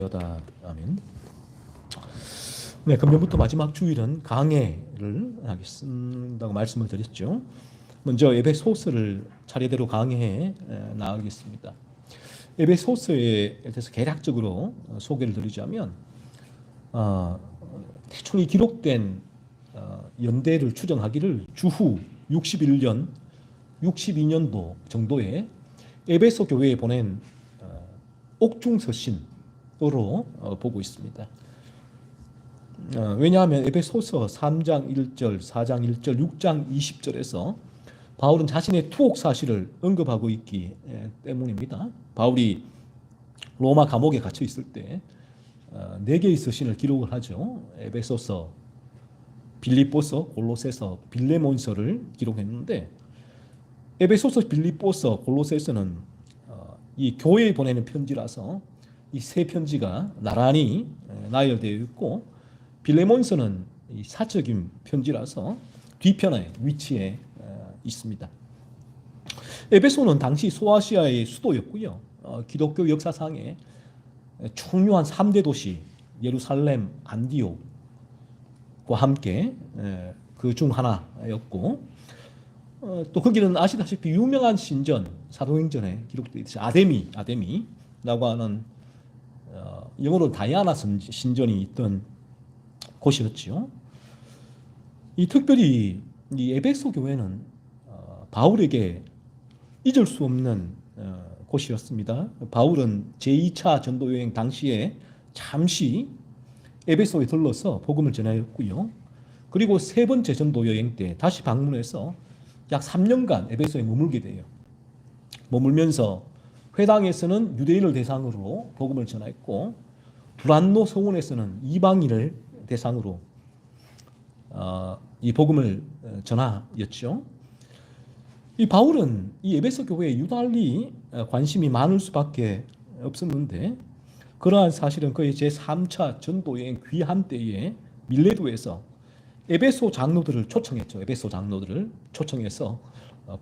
여다 아멘. 네, 금년부터 마지막 주일은 강해를 하겠다고 말씀을 드렸죠. 먼저 에베소서를 차례대로 강해해 나가겠습니다. 에베소서에 대해서 개략적으로 소개를 드리자면 대충 이 기록된 연대를 추정하기를 주후 61년, 62년도 정도에 에베소 교회에 보낸 옥중서신으로 보고 있습니다. 왜냐하면 에베소서 3장 1절, 4장 1절, 6장 20절에서 바울은 자신의 투옥 사실을 언급하고 있기 때문입니다. 바울이 로마 감옥에 갇혀 있을 때 4개의 서신을 기록을 하죠. 에베소서, 빌립보서, 골로새서, 빌레몬서를 기록했는데 에베소서, 빌립보서, 골로새서는 이 교회에 보내는 편지라서 이 세 편지가 나란히 나열되어 있고 빌레몬서는 사적인 편지라서 뒤편에 위치해 있습니다. 에베소는 당시 소아시아의 수도였고요. 기독교 역사상에 중요한 3대 도시 예루살렘, 안디옥과 함께 그 중 하나였고 또 거기는 아시다시피 유명한 신전 사도행전에 기록되어 있듯이 아데미라고 하는 영어로 다이아나 신전이 있던 곳이었죠. 이 특별히 이 에베소 교회는 바울에게 잊을 수 없는 곳이었습니다. 바울은 제2차 전도 여행 당시에 잠시 에베소에 들러서 복음을 전하였고요. 그리고 세 번째 전도 여행 때 다시 방문해서 약 3년간 에베소에 머물게 돼요. 머물면서 회당에서는 유대인을 대상으로 복음을 전하였고 두란노 성원에서는 이방인을 대상으로 이 복음을 전하였죠. 이 바울은 이 에베소 교회에 유달리 관심이 많을 수밖에 없었는데 그러한 사실은 그의 제3차 전도여행 귀한 때에 밀레도에서 에베소 장로들을 초청했죠. 에베소 장로들을 초청해서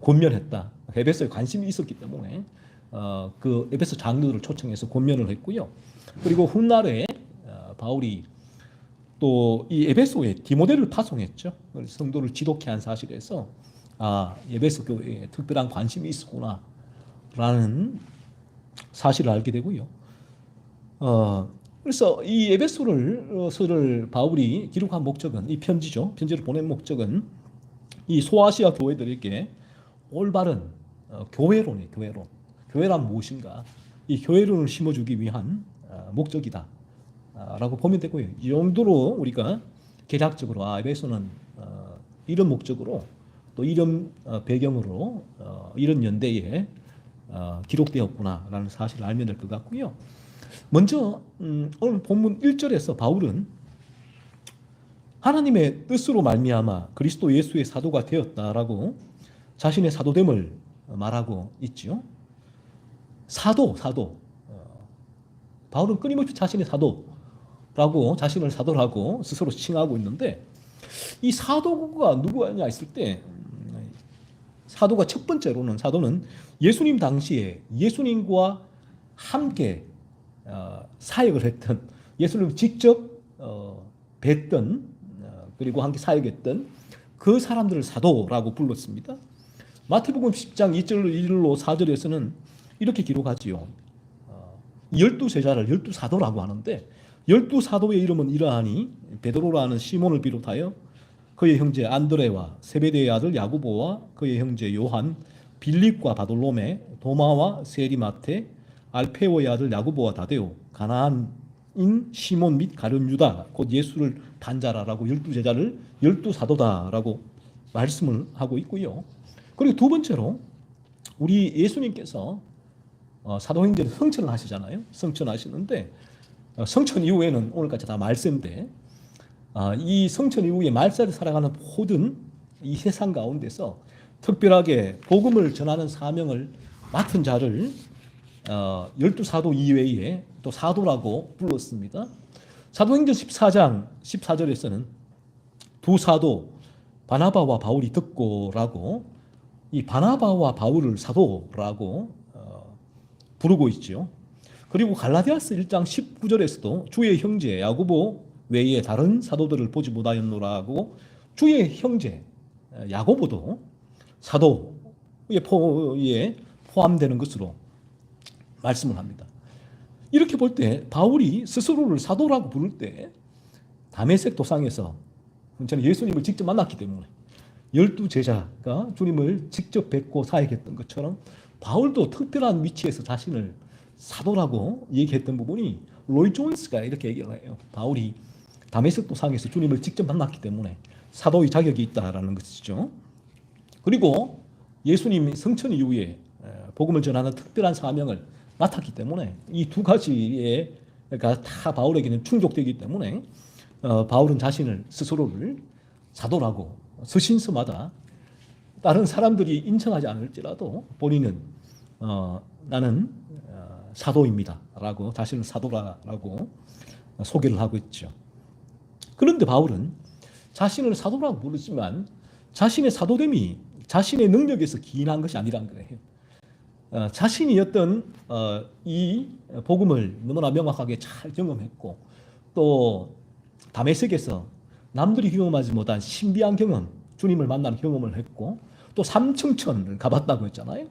권면했다. 에베소에 관심이 있었기 때문에 그 에베소 장로들을 초청해서 권면을 했고요. 그리고 훗날에 바울이 또 이 에베소에 디모데를 파송했죠. 성도를 지독해 한 사실에서 에베소 교회에 특별한 관심이 있었구나 라는 사실을 알게 되고요. 그래서 이 에베소서를 바울이 기록한 목적은 이 편지죠. 편지를 보낸 목적은 이 소아시아 교회들에게 올바른 교회론이에요. 교회란 무엇인가? 이 교회론을 심어주기 위한 목적이다 라고 보면 되고요. 이 정도로 우리가 개략적으로 에베소는 이런 목적으로 또 이런 배경으로 이런 연대에 기록되었구나라는 사실을 알면 될 것 같고요. 먼저 오늘 본문 1절에서 바울은 하나님의 뜻으로 말미암아 그리스도 예수의 사도가 되었다라고 자신의 사도됨을 말하고 있죠. 사도. 바울은 끊임없이 자신의 사도라고 자신을 사도라고 스스로 칭하고 있는데 이 사도가 누구냐 했을 때 사도가 첫 번째로는 사도는 예수님 당시에 예수님과 함께 사역을 했던 예수님을 직접 뵀던 그리고 함께 사역했던 그 사람들을 사도라고 불렀습니다. 마태복음 10장 2절 1로 4절에서는 이렇게 기록하지요. 12제자를 12사도라고 하는데 12사도의 이름은 이러하니 베드로라는 시몬을 비롯하여 그의 형제 안드레와 세베대의 아들 야고보와 그의 형제 요한, 빌립과 바돌로메, 도마와 세리마테, 알페오의 아들 야고보와 다데오, 가나안인 시몬 및 가룟 유다 곧 예수를 단자라라고 12제자를 12사도다라고 말씀을 하고 있고요. 그리고 두 번째로 우리 예수님께서 사도행전에 성천을 하시잖아요. 성천하시는데 성천 이후에는 오늘까지 다 말세인데 이 성천 이후에 말세를 살아가는 모든 이 세상 가운데서 특별하게 복음을 전하는 사명을 맡은 자를 12사도 이외에 또 사도라고 불렀습니다. 사도행전 14장 14절에서는 두 사도 바나바와 바울이 듣고라고 이 바나바와 바울을 사도라고 부르고 있죠. 그리고 갈라디아서 1장 19절에서도 주의 형제 야고보 외에 다른 사도들을 보지 못하였노라고 주의 형제 야고보도 사도에 포함되는 것으로 말씀을 합니다. 이렇게 볼 때 바울이 스스로를 사도라고 부를 때 다메섹 도상에서 저는 예수님을 직접 만났기 때문에 12제자가 주님을 직접 뵙고 사역했던 것처럼 바울도 특별한 위치에서 자신을 사도라고 얘기했던 부분이 로이 존스가 이렇게 얘기를 해요. 바울이 다메섹 도상에서 주님을 직접 만났기 때문에 사도의 자격이 있다라는 것이죠. 그리고 예수님이 성천 이후에 복음을 전하는 특별한 사명을 맡았기 때문에 이 두 가지가 다 바울에게는 충족되기 때문에 바울은 자신을 스스로를 사도라고 서신서마다 다른 사람들이 인정하지 않을지라도 본인은 나는 사도입니다 라고 자신을 사도라고 소개를 하고 있죠. 그런데 바울은 자신을 사도라고 부르지만 자신의 사도됨이 자신의 능력에서 기인한 것이 아니란 거예요. 자신이 어떤 이 복음을 너무나 명확하게 잘 경험했고 또 다메섹에서 남들이 경험하지 못한 신비한 경험, 주님을 만나는 경험을 했고 또 삼층천을 가봤다고 했잖아요.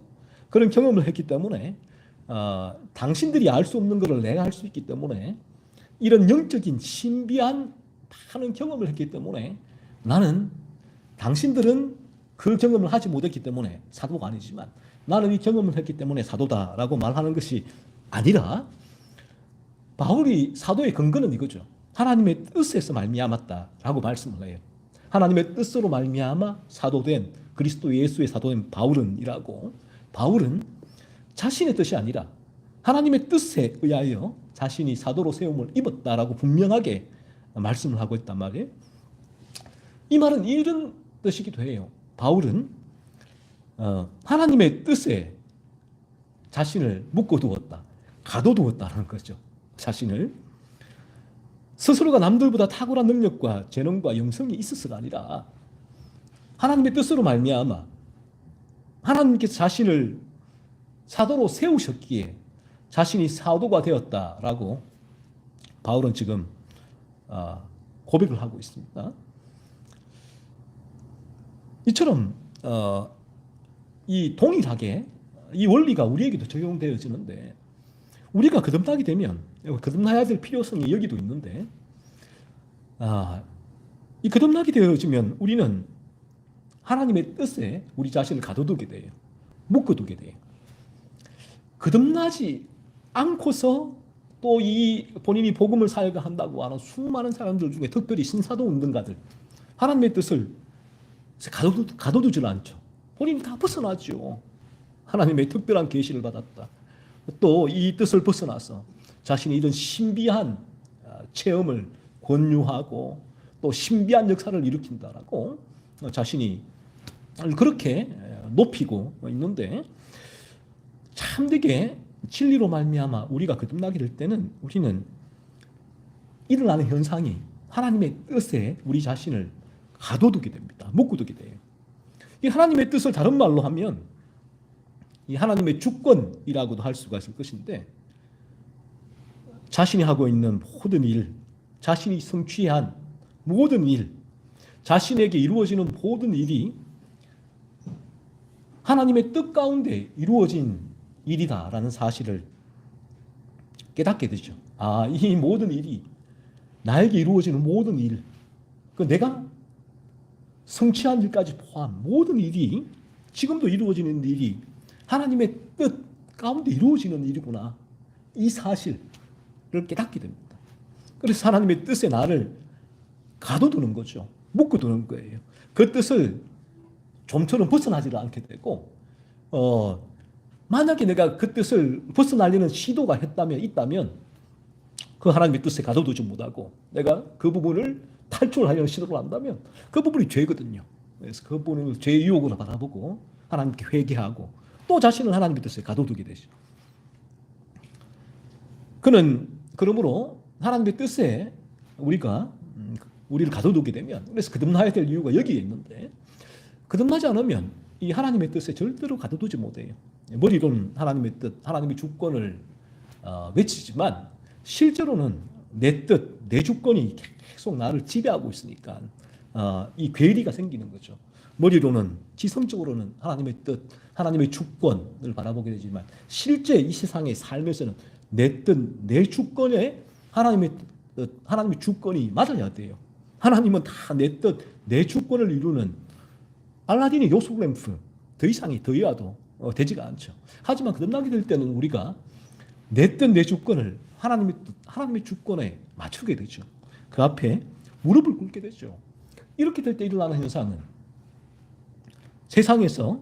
그런 경험을 했기 때문에 당신들이 알 수 없는 것을 내가 할 수 있기 때문에 이런 영적인 신비한 많은 경험을 했기 때문에 나는 당신들은 그 경험을 하지 못했기 때문에 사도가 아니지만 나는 이 경험을 했기 때문에 사도다라고 말하는 것이 아니라 바울이 사도의 근거는 이거죠. 하나님의 뜻에서 말미암았다라고 말씀을 해요. 하나님의 뜻으로 말미암아 사도된 그리스도 예수의 사도된 바울은이라고 바울은 자신의 뜻이 아니라 하나님의 뜻에 의하여 자신이 사도로 세움을 입었다라고 분명하게 말씀을 하고 있단 말이에요. 이 말은 이런 뜻이기도 해요. 바울은 하나님의 뜻에 자신을 묶어두었다, 가둬두었다는 거죠. 자신을 스스로가 남들보다 탁월한 능력과 재능과 영성이 있어서가 아니라 하나님의 뜻으로 말미암아 하나님께서 자신을 사도로 세우셨기에 자신이 사도가 되었다라고 바울은 지금 고백을 하고 있습니다. 이처럼 이 동일하게 이 원리가 우리에게도 적용되어지는데 우리가 거듭나게 되면 거듭나야 될 필요성이 여기도 있는데 이 거듭나게 되어지면 우리는 하나님의 뜻에 우리 자신을 가둬두게 돼요. 묶어두게 돼요. 거듭나지 않고서 또 이 본인이 복음을 사역한다고 하는 수많은 사람들 중에 특별히 신사도 운동가들 하나님의 뜻을 가둬두질 않죠. 본인이 다 벗어나죠. 하나님의 특별한 계시를 받았다. 또 이 뜻을 벗어나서 자신이 이런 신비한 체험을 권유하고 또 신비한 역사를 일으킨다라고 자신이 그렇게 높이고 있는데 참되게 진리로 말미암아 우리가 거듭나게 될 때는 우리는 일어나는 현상이 하나님의 뜻에 우리 자신을 가둬두게 됩니다. 묶어두게 돼요. 이 하나님의 뜻을 다른 말로 하면 이 하나님의 주권이라고도 할 수가 있을 것인데 자신이 하고 있는 모든 일, 자신이 성취한 모든 일, 자신에게 이루어지는 모든 일이 하나님의 뜻 가운데 이루어진 일이다라는 사실을 깨닫게 되죠. 이 모든 일이 나에게 이루어지는 모든 일, 그 내가 성취한 일까지 포함 모든 일이 지금도 이루어지는 일이 하나님의 뜻 가운데 이루어지는 일이구나. 이 사실을 깨닫게 됩니다. 그래서 하나님의 뜻에 나를 가둬두는 거죠. 묶어두는 거예요. 그 뜻을 좀처럼 벗어나지를 않게 되고 만약에 내가 그 뜻을 벗어나려는 시도가 있다면 그 하나님의 뜻에 가둬두지 못하고 내가 그 부분을 탈출하려는 시도를 한다면 그 부분이 죄거든요. 그래서 그 부분을 죄의 유혹으로 바라보고 하나님께 회개하고 또 자신을 하나님의 뜻에 가둬두게 되죠. 그는 그러므로 하나님의 뜻에 우리를 가둬두게 되면 그래서 거듭나야 될 이유가 여기에 있는데 거듭나지 않으면 이 하나님의 뜻에 절대로 가둬두지 못해요. 머리로는 하나님의 뜻, 하나님의 주권을 외치지만 실제로는 내 뜻, 내 주권이 계속 나를 지배하고 있으니까 이 괴리가 생기는 거죠. 머리로는 지성적으로는 하나님의 뜻, 하나님의 주권을 바라보게 되지만 실제 이 세상의 삶에서는 내 뜻, 내 주권에 하나님의 뜻, 하나님의 주권이 맞아야 돼요. 하나님은 다 내 뜻, 내 주권을 이루는 알라딘의 요소 램프 더 이상이 더해도 되지가 않죠. 하지만 거듭나게 될 때는 우리가 내 뜻, 내 주권을 하나님의 주권에 맞추게 되죠. 그 앞에 무릎을 꿇게 되죠. 이렇게 될 때 일어나는 현상은 세상에서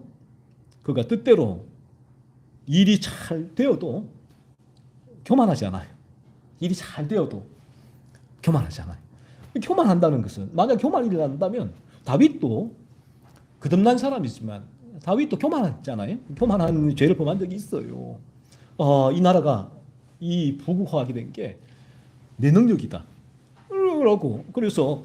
그가 뜻대로 일이 잘 되어도 교만하지 않아요. 일이 잘 되어도 교만하지 않아요. 교만한다는 것은 만약 교만이 일어난다면 다윗도 거듭난 사람이지만 다윗도 교만했잖아요. 교만한 죄를 범한 적이 있어요. 이 나라가 이 부국화하게 된 게 내 능력이다. 그래서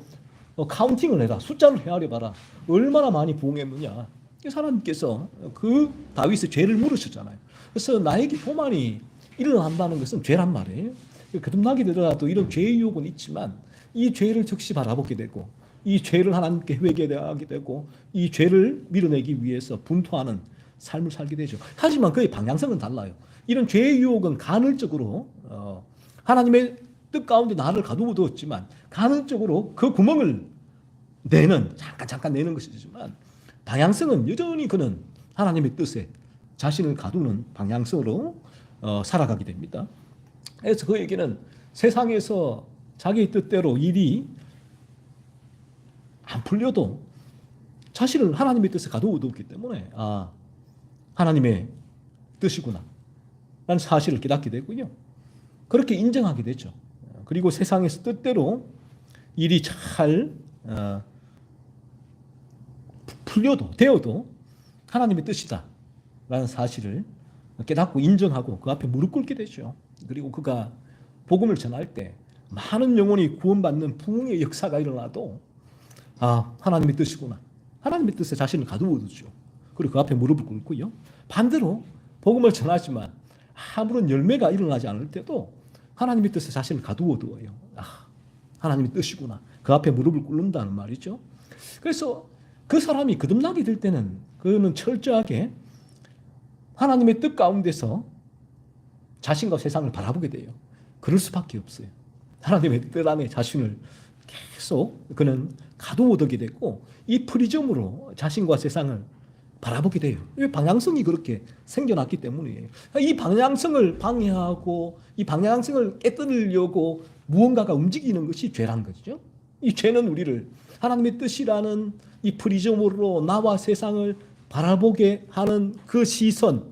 카운팅을 해라. 숫자를 헤아려 봐라. 얼마나 많이 부응했느냐. 하나님께서 그 다윗의 죄를 물으셨잖아요. 그래서 나에게 교만이 일어난다는 것은 죄란 말이에요. 거듭나게 되더라도 이런 죄의 유혹은 있지만 이 죄를 즉시 바라보게 되고 이 죄를 하나님께 회개하게 되고 이 죄를 밀어내기 위해서 분투하는 삶을 살게 되죠. 하지만 그의 방향성은 달라요. 이런 죄의 유혹은 간헐적으로 하나님의 뜻 가운데 나를 가두어 두었지만 간헐적으로 그 구멍을 내는 잠깐 내는 것이지만 방향성은 여전히 그는 하나님의 뜻에 자신을 가두는 방향성으로 살아가게 됩니다. 그래서 그에게는 세상에서 자기 뜻대로 일이 안 풀려도 자신을 하나님의 뜻에 가두어 두었기 때문에 하나님의 뜻이구나 라는 사실을 깨닫게 되고요. 그렇게 인정하게 되죠. 그리고 세상에서 뜻대로 일이 잘 풀려도 되어도 하나님의 뜻이다 라는 사실을 깨닫고 인정하고 그 앞에 무릎 꿇게 되죠. 그리고 그가 복음을 전할 때 많은 영혼이 구원받는 부흥의 역사가 일어나도 하나님의 뜻이구나. 하나님의 뜻에 자신을 가두어 두죠. 그리고 그 앞에 무릎을 꿇고요. 반대로 복음을 전하지만 아무런 열매가 일어나지 않을 때도 하나님의 뜻에 자신을 가두어 두어요. 하나님의 뜻이구나. 그 앞에 무릎을 꿇는다는 말이죠. 그래서 그 사람이 거듭나게 될 때는 그는 철저하게 하나님의 뜻 가운데서 자신과 세상을 바라보게 돼요. 그럴 수밖에 없어요. 하나님의 뜻 안에 자신을 계속 그는 가두어 두게 됐고 이 프리즘으로 자신과 세상을 바라보게 돼요. 방향성이 그렇게 생겨났기 때문이에요. 이 방향성을 방해하고 이 방향성을 깨뜨리려고 무언가가 움직이는 것이 죄란 거죠. 이 죄는 우리를 하나님의 뜻이라는 이 프리즘으로 나와 세상을 바라보게 하는 그 시선을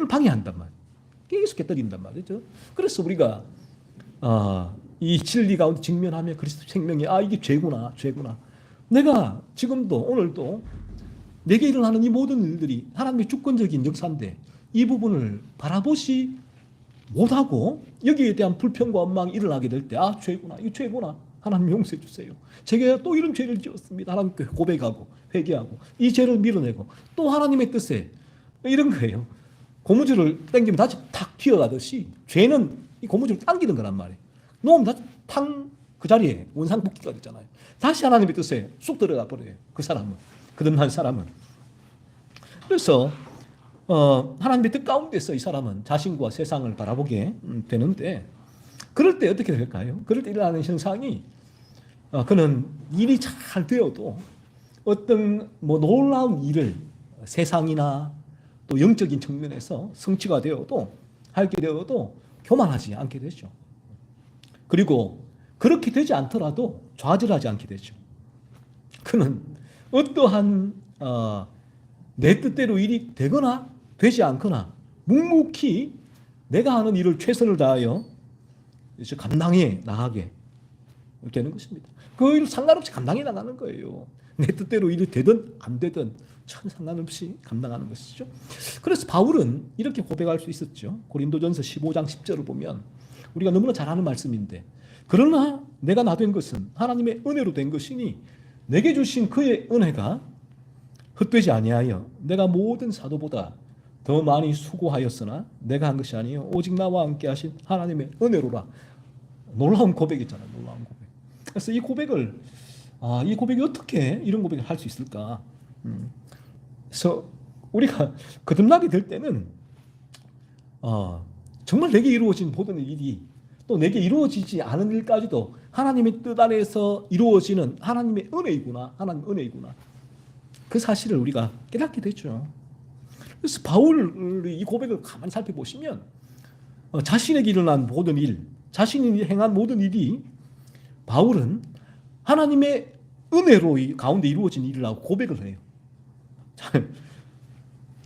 방해한단 말이에요. 계속 깨뜨린단 말이죠. 그래서 우리가 이 진리 가운데 직면하며 그리스도 생명이 이게 죄구나. 내가 지금도 오늘도 내게 일어나는 이 모든 일들이 하나님의 주권적인 역사인데 이 부분을 바라보지 못하고 여기에 대한 불평과 원망이 일어나게 될 때 죄구나. 이거 죄구나. 하나님 용서해 주세요. 제가 또 이런 죄를 지었습니다. 하나님께 고백하고 회개하고 이 죄를 밀어내고 또 하나님의 뜻에 이런 거예요. 고무줄을 당기면 다시 탁 튀어가듯이 죄는 이 고무줄을 당기는 거란 말이에요. 놓으면 다시 탕 그 자리에 원상복귀가 됐잖아요. 다시 하나님의 뜻에 쑥 들어가 버려요. 그 사람은. 거듭난 사람은. 그래서 하나님의 뜻 가운데서 이 사람은 자신과 세상을 바라보게 되는데 그럴 때 어떻게 될까요? 그럴 때 일어나는 현상이 그는 일이 잘 되어도 어떤 놀라운 일을 세상이나 또 영적인 측면에서 성취가 되어도 하게 되어도 교만하지 않게 되죠. 그리고 그렇게 되지 않더라도 좌절하지 않게 되죠. 그는 어떠한 내 뜻대로 일이 되거나 되지 않거나 묵묵히 내가 하는 일을 최선을 다하여 감당해 나가게 되는 것입니다. 그 일 상관없이 감당해 나가는 거예요. 내 뜻대로 일이 되든 안 되든 전 상관없이 감당하는 것이죠. 그래서 바울은 이렇게 고백할 수 있었죠. 고린도전서 15장 10절을 보면 우리가 너무나 잘 아는 말씀인데 그러나 내가 나 된 것은 하나님의 은혜로 된 것이니 내게 주신 그의 은혜가 헛되지 아니하여 내가 모든 사도보다 더 많이 수고하였으나 내가 한 것이 아니요 오직 나와 함께 하신 하나님의 은혜로라. 놀라운 고백이잖아요. 놀라운 고백. 그래서 이 고백이 어떻게 이런 고백을 할 수 있을까? 그래서 우리가 거듭나게 될 때는 정말 내게 이루어진 모든 일이 또 내게 이루어지지 않은 일까지도 하나님의 뜻 안에서 이루어지는 하나님의 은혜이구나. 하나님의 은혜이구나. 그 사실을 우리가 깨닫게 되죠. 그래서 바울이 이 고백을 가만히 살펴보시면 자신에게 일어난 모든 일, 자신이 행한 모든 일이 바울은 하나님의 은혜로 가운데 이루어진 일이라고 고백을 해요.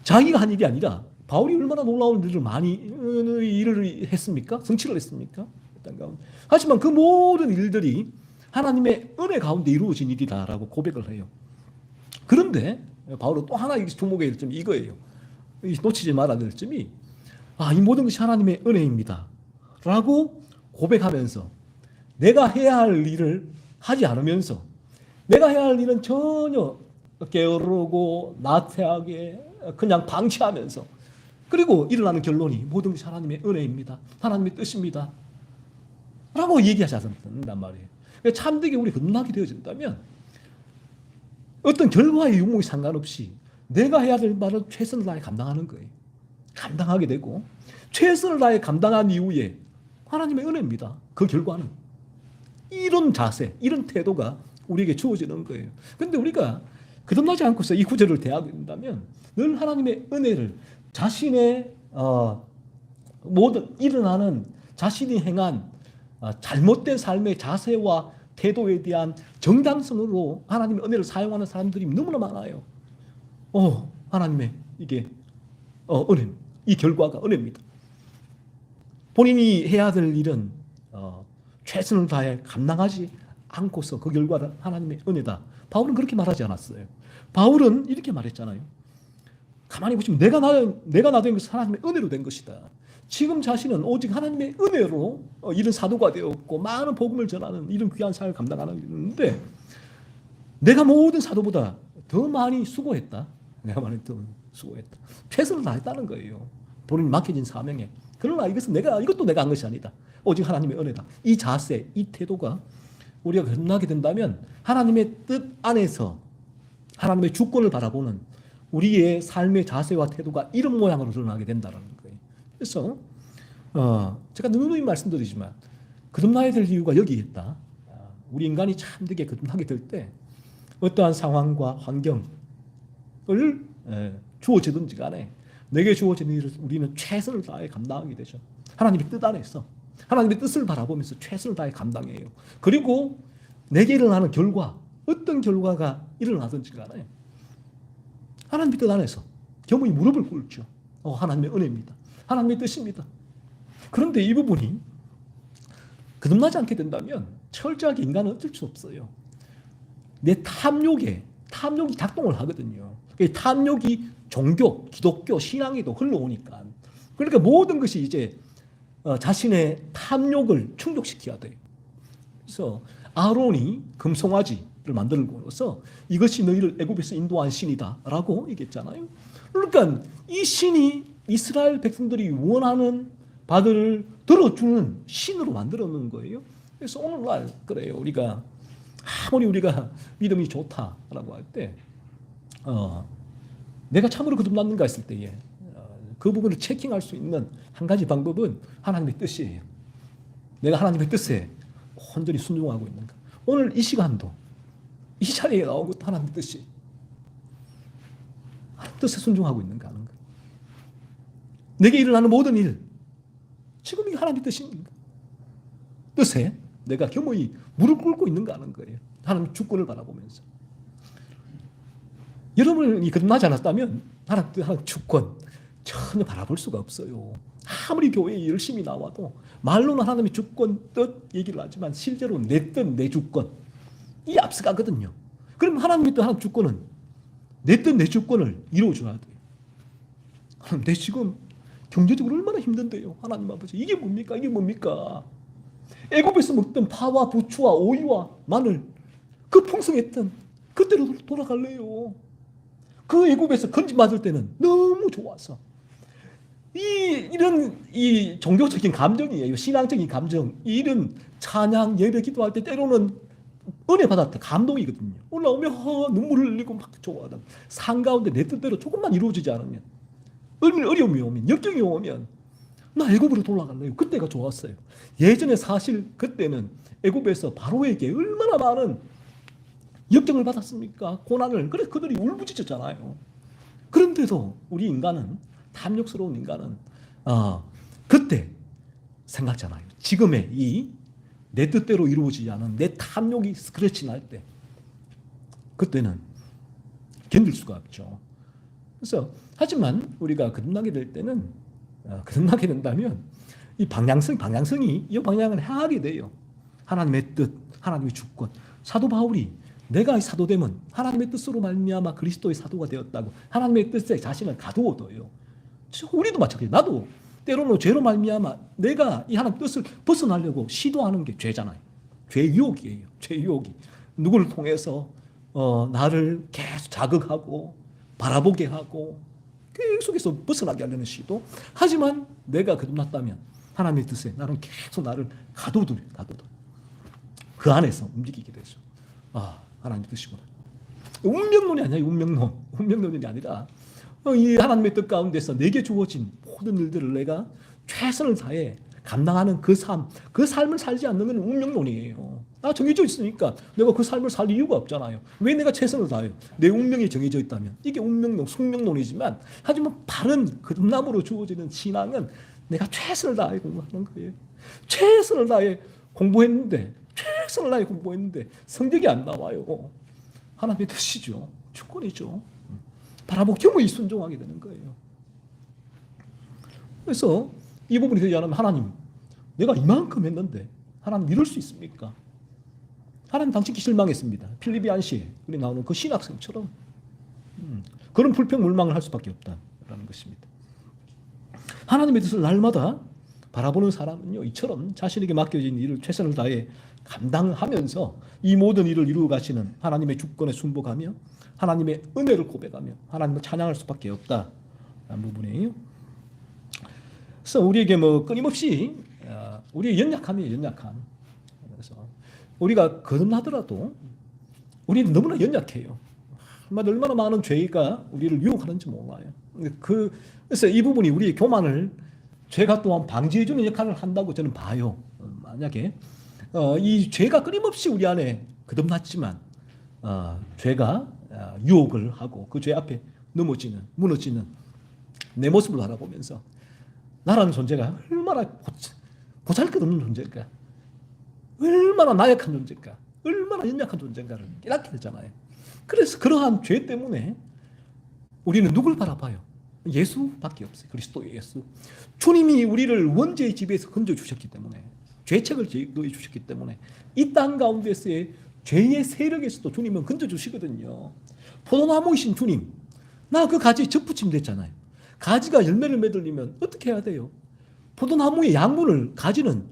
자기가 한 일이 아니라 바울이 얼마나 놀라운 일을 많이 일을 했습니까? 성취를 했습니까? 하지만 그 모든 일들이 하나님의 은혜 가운데 이루어진 일이다라고 고백을 해요. 그런데 바울은 또 하나 주목해야 될 점이 이거예요. 놓치지 말아야 될 점이 이 모든 것이 하나님의 은혜입니다 라고 고백하면서 내가 해야 할 일을 하지 않으면서 내가 해야 할 일은 전혀 게으르고 나태하게 그냥 방치하면서 그리고 일어나는 결론이 모든 것이 하나님의 은혜입니다. 하나님의 뜻입니다. 라고 얘기하지 않는단 말이에요. 참되게 우리 거듭나게 되어진다면 어떤 결과의 유무에 상관없이 내가 해야 될 말을 최선을 다해 감당하는 거예요. 감당하게 되고 최선을 다해 감당한 이후에 하나님의 은혜입니다. 그 결과는 이런 자세, 이런 태도가 우리에게 주어지는 거예요. 그런데 우리가 거듭나지 않고서 이 구절을 대하게 된다면 늘 하나님의 은혜를 자신의 모든 일어나는 자신이 행한 잘못된 삶의 자세와 태도에 대한 정당성으로 하나님의 은혜를 사용하는 사람들이 너무나 많아요. 하나님의 이게 은혜, 이 결과가 은혜입니다. 본인이 해야 될 일은 최선을 다해 감당하지 않고서 그 결과는 하나님의 은혜다. 바울은 그렇게 말하지 않았어요. 바울은 이렇게 말했잖아요. 가만히 보시면 내가 나된 것은 하나님의 은혜로 된 것이다. 지금 자신은 오직 하나님의 은혜로 이런 사도가 되었고 많은 복음을 전하는 이런 귀한 사역을 감당하는 일인데 내가 모든 사도보다 더 많이 수고했다. 내가 많이 더 수고했다. 최선을 다했다는 거예요. 본인이 맡겨진 사명에. 그러나 이것도 내가 한 것이 아니다. 오직 하나님의 은혜다. 이 자세, 이 태도가 우리가 거듭나게 된다면 하나님의 뜻 안에서 하나님의 주권을 바라보는 우리의 삶의 자세와 태도가 이런 모양으로 드러나게 된다는 거예요. 그래서 제가 누누이 말씀드리지만 거듭나야 될 이유가 여기에 있다. 우리 인간이 참되게 거듭나게 될 때 어떠한 상황과 환경을 주어지든지 간에 내게 주어진 일을 우리는 최선을 다해 감당하게 되죠. 하나님의 뜻 안에서 하나님의 뜻을 바라보면서 최선을 다해 감당해요. 그리고 내게 일어나는 결과, 어떤 결과가 일어나든지 간에 하나님의 뜻 안에서 겸허히 무릎을 꿇죠. 하나님의 은혜입니다. 하나님의 뜻입니다. 그런데 이 부분이 거듭나지 않게 된다면 철저하게 인간은 어쩔 수 없어요. 내 탐욕이 작동을 하거든요. 탐욕이 종교, 기독교, 신앙에도 흘러오니까. 그러니까 모든 것이 이제 자신의 탐욕을 충족시켜야 돼요. 그래서 아론이 금송아지를 만들고서 이것이 너희를 애굽에서 인도한 신이다라고 얘기했잖아요. 그러니까 이 신이 이스라엘 백성들이 원하는 바들을 들어주는 신으로 만들어 놓은 거예요. 그래서 오늘날 그래요. 아무리 우리가 믿음이 좋다라고 할 때 내가 참으로 거듭났는가 했을 때에 그 부분을 체킹할 수 있는 한 가지 방법은 하나님의 뜻이에요. 내가 하나님의 뜻에 온전히 순종하고 있는가. 오늘 이 시간도 이 자리에 나온 것도 하나님의 뜻이 하나님의 뜻에 순종하고 있는가 하는 거예요. 내게 일어나는 모든 일 지금 이게 하나님의 뜻인가. 뜻에 내가 겸허히 무릎 꿇고 있는가 하는 거예요. 하나님 주권을 바라보면서. 여러분이 거듭나지 않았다면 하나님 주권 전혀 바라볼 수가 없어요. 아무리 교회에 열심히 나와도 말로는 하나님의 주권, 뜻 얘기를 하지만 실제로 내 뜻, 내 주권 이 앞서가거든요. 그럼 하나님의 뜻, 하나님 주권은 내 뜻, 내 주권을 이루어줘야 돼요. 하나님, 내 지금 경제적으로 얼마나 힘든데요. 하나님 아버지, 이게 뭡니까? 이게 뭡니까? 애굽에서 먹던 파와 부추와 오이와 마늘 그 풍성했던 그때로 돌아갈래요. 그 애굽에서 건진 맞을 때는 너무 좋아서 이런 종교적인 감정이에요. 신앙적인 감정. 이런 찬양, 예배 기도할 때 때로는 은혜 받았다. 감동이거든요. 올라오면 눈물을 흘리고 막 좋아하다. 산 가운데 내 뜻대로 조금만 이루어지지 않으면, 어려움이 오면, 역경이 오면 나 애굽으로 돌아갈래요. 그때가 좋았어요. 예전에 사실 그때는 애굽에서 바로에게 얼마나 많은 역경을 받았습니까? 고난을. 그래서 그들이 울부짖었잖아요. 그런데도 우리 인간은, 탐욕스러운 인간은 그때 생각잖아요. 지금의 이 내 뜻대로 이루어지지 않은 내 탐욕이 스크래치 날 때, 그때는 견딜 수가 없죠. 그래서 하지만 우리가 거듭나게 될 때는, 거듭나게 된다면 이 방향성이 이 방향을 향하게 돼요. 하나님의 뜻, 하나님의 주권. 사도 바울이 내가 사도되면 하나님의 뜻으로 말미암아 그리스도의 사도가 되었다고 하나님의 뜻에 자신을 가두어둬요. 우리도 마찬가지예요. 나도 때로는 죄로 말미암아 내가 이 하나님 뜻을 벗어나려고 시도하는 게 죄잖아요. 죄 유혹이에요. 죄 유혹이. 누구를 통해서 나를 계속 자극하고 바라보게 하고 계속해서 벗어나게 하려는 시도. 하지만 내가 거듭났다면 하나님의 뜻에 나는 계속 나를 가둬둬요. 그 안에서 움직이게 되죠. 하나님의 뜻이구나. 운명론이 아니야. 운명론이 아니라 이 하나님의 뜻 가운데서 내게 주어진 모든 일들을 내가 최선을 다해 감당하는 그 삶을 살지 않는 건 운명론이에요. 정해져 있으니까 내가 그 삶을 살 이유가 없잖아요. 왜 내가 최선을 다해요? 내 운명이 정해져 있다면. 이게 운명론, 숙명론이지만, 하지만 바른 거듭남으로 주어지는 신앙은 내가 최선을 다해 공부하는 거예요. 최선을 다해 공부했는데 성적이 안 나와요. 하나님의 뜻이죠. 주권이죠. 바라보고 겸허히 순종하게 되는 거예요. 그래서 이 부분이 되지 않으면 하나님, 내가 이만큼 했는데 하나님 이럴 수 있습니까? 하나님 당신께 실망했습니다. 필리비안시에 나오는 그 신학생처럼 그런 불평물망을 할 수밖에 없다라는 것입니다. 하나님의 뜻을 날마다 바라보는 사람은요, 이처럼 자신에게 맡겨진 일을 최선을 다해 감당하면서 이 모든 일을 이루어 가시는 하나님의 주권에 순복하며 하나님의 은혜를 고백하며 하나님을 찬양할 수밖에 없다라는 부분이에요. 그래서 우리에게 끊임없이 우리의 연약함이에요. 연약함. 그래서 우리가 거듭나더라도 우리는 너무나 연약해요. 얼마나 많은 죄가 우리를 유혹하는지 몰라요. 그래서 이 부분이 우리의 교만을, 죄가 또한 방지해주는 역할을 한다고 저는 봐요. 만약에 이 죄가 끊임없이 우리 안에 거듭났지만 죄가 유혹을 하고 그 죄 앞에 무너지는 내 모습을 바라보면서 나라는 존재가 얼마나 보잘것없는 존재일까, 얼마나 나약한 존재일까, 얼마나 연약한 존재인가를 깨닫게 되잖아요. 그래서 그러한 죄 때문에 우리는 누굴 바라봐요? 예수밖에 없어요. 그리스도 예수. 주님이 우리를 원죄의 지배에서 건져주셨기 때문에, 죄책을 넣어 주셨기 때문에 이 땅 가운데서의 죄의 세력에서도 주님은 건져주시거든요. 포도나무이신 주님, 나 그 가지에 접붙임 됐잖아요. 가지가 열매를 맺으려면 어떻게 해야 돼요? 포도나무의 양분을 가지는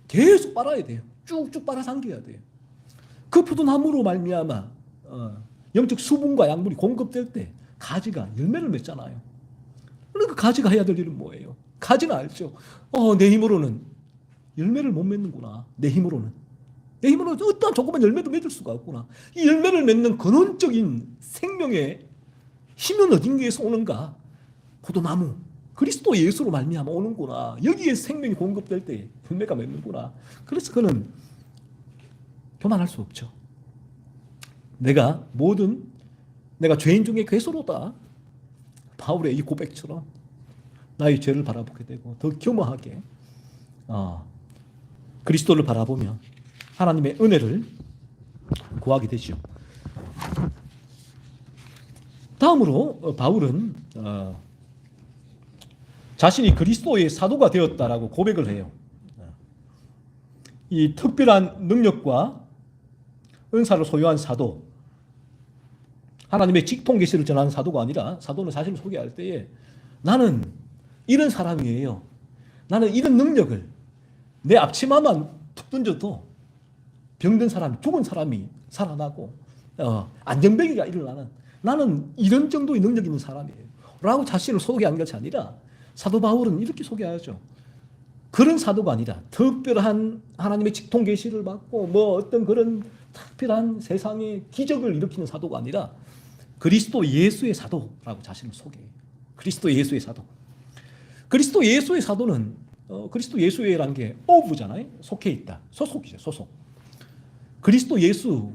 계속 빨아야 돼요. 쭉쭉 빨아당겨야 돼요. 그 포도나무로 말미암아 영적 수분과 양분이 공급될 때 가지가 열매를 맺잖아요. 그러니까 가지가 해야 될 일은 뭐예요? 가지는 알죠. 내 힘으로는 열매를 못 맺는구나. 내 힘으로는 어떠한 조그만 열매도 맺을 수가 없구나. 이 열매를 맺는 근원적인 생명의 힘은 어딘가에서 오는가? 포도나무, 그리스도 예수로 말미암아 오는구나. 여기에 생명이 공급될 때 열매가 맺는구나. 그래서 그는 교만할 수 없죠. 내가 죄인 중에 괴수로다. 바울의 이 고백처럼 나의 죄를 바라보게 되고 더 겸허하게 그리스도를 바라보며 하나님의 은혜를 구하게 되죠. 다음으로 바울은 자신이 그리스도의 사도가 되었다라고 고백을 해요. 이 특별한 능력과 은사를 소유한 사도, 하나님의 직통 계시를 전하는 사도가 아니라, 사도는 자신을 소개할 때에 나는 이런 사람이에요. 나는 이런 능력을, 내 앞치마만 툭 던져도 병든 사람, 죽은 사람이 살아나고 안정병이가 일어나는, 나는 이런 정도의 능력 있는 사람이에요 라고 자신을 소개한 것이 아니라 사도 바울은 이렇게 소개하죠. 그런 사도가 아니라 특별한 하나님의 직통 계시를 받고 뭐 어떤 그런 특별한 세상의 기적을 일으키는 사도가 아니라 그리스도 예수의 사도라고 자신을 소개해요. 그리스도 예수의 사도. 그리스도 예수의 사도는 그리스도 예수의라는 게 of잖아요. 속해 있다. 소속이죠. 소속. 그리스도 예수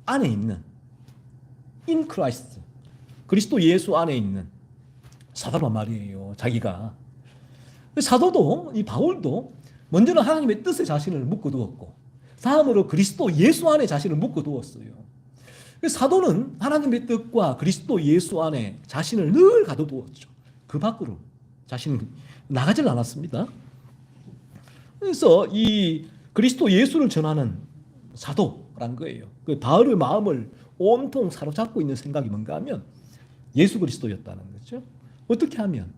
안에 있는 in Christ. 그리스도 예수 안에 있는 사도란 말이에요. 자기가. 사도도 이 바울도 먼저는 하나님의 뜻에 자신을 묶어두었고 다음으로 그리스도 예수 안에 자신을 묶어두었어요. 사도는 하나님의 뜻과 그리스도 예수 안에 자신을 늘 가둬두었죠. 그 밖으로 자신은 나가질 않았습니다. 그래서 이 그리스도 예수를 전하는 사도란 거예요. 그 바울의 마음을 온통 사로잡고 있는 생각이 뭔가 하면 예수 그리스도였다는 거죠. 어떻게 하면